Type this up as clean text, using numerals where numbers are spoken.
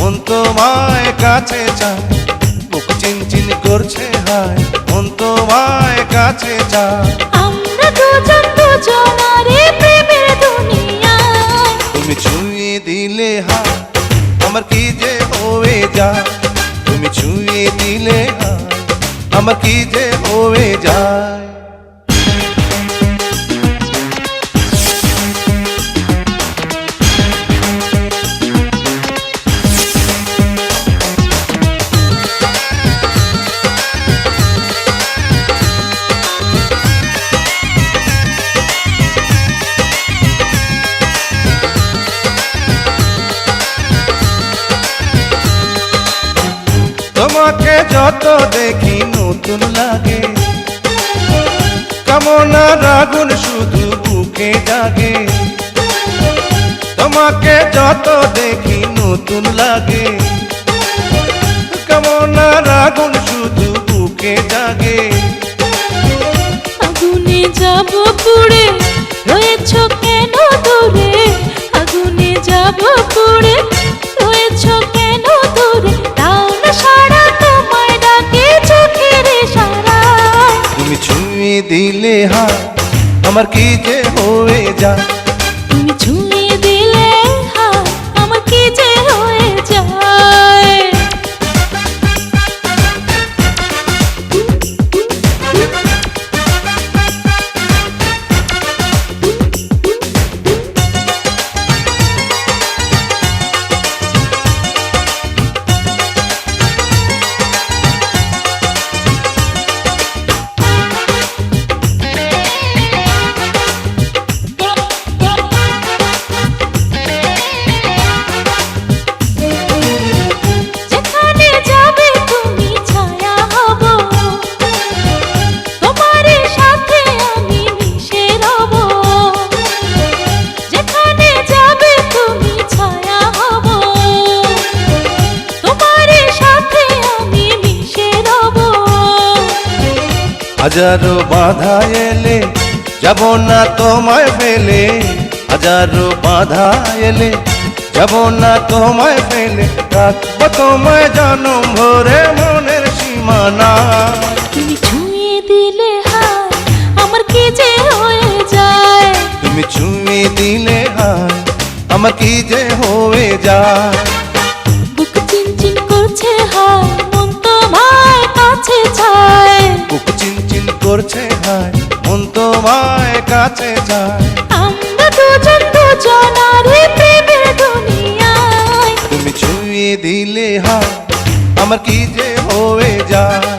মন তোমায় কাছে চায়, বুক চিনচিন করছে হায়, মন তোমায় কাছে চায়। আমরা দুজন দুজনারে প্রেমের দুনিয়ায়। তুমি ছুঁয়ে দিলে হায় আমার কি যে হয়ে যায়, তুমি ছুঁয়ে দিলে হায় আমার কি যে হয়ে যায়। তোমাকে যত দেখি নতুন লাগে, কামনার আগুন শুধু বুকে জাগে। তোমাকে যত দেখি নতুন লাগে, কামনার আগুন শুধু বুকে জাগে। আগুনে যাব পুড়ে রয়েছ কেন দূরে, আগুনে যাব পুড়ে রয়েছ কেন দূরে, দাও না সারা তোমায় ডাকে চোখের ইশারায়। তুমি ছুঁয়ে দিলে হায় আমার কি যে হয়ে যায়, তুমি ছুঁয়ে দিলে হায় আমার কি যে হয়ে যায়। যেখানে যাবে তুমি ছায়া হব, তোমার সাথে আমি মিশে রব। যেখানে যাবে তুমি ছায়া হব, তোমার সাথে আমি মিশে রব। হাজারো বাধা এলে যাব না তোমায় ফেলে, হাজারো বাধা এলে যাব না তোমায় ফেলে, রাখবো তোমায় জনম ভরে মনের সীমানা। তুমি ছুঁয়ে দিলে হায় আমার কি যে হয়ে যায়, তুমি ছুঁয়ে দিলে হায় আমার কি যে হয়ে যায়। বুক চিনচিন করছে হায় মন তোমায় কাছে চায়। বুক চিনচিন করছে হায় মন তোমায় কাছে যায়। আমরা দুজন দুজনারে প্রেমের দুনিয়ায়। তুমি ছুঁয়ে দিলে হায় আমার কি যে হয়ে যায়।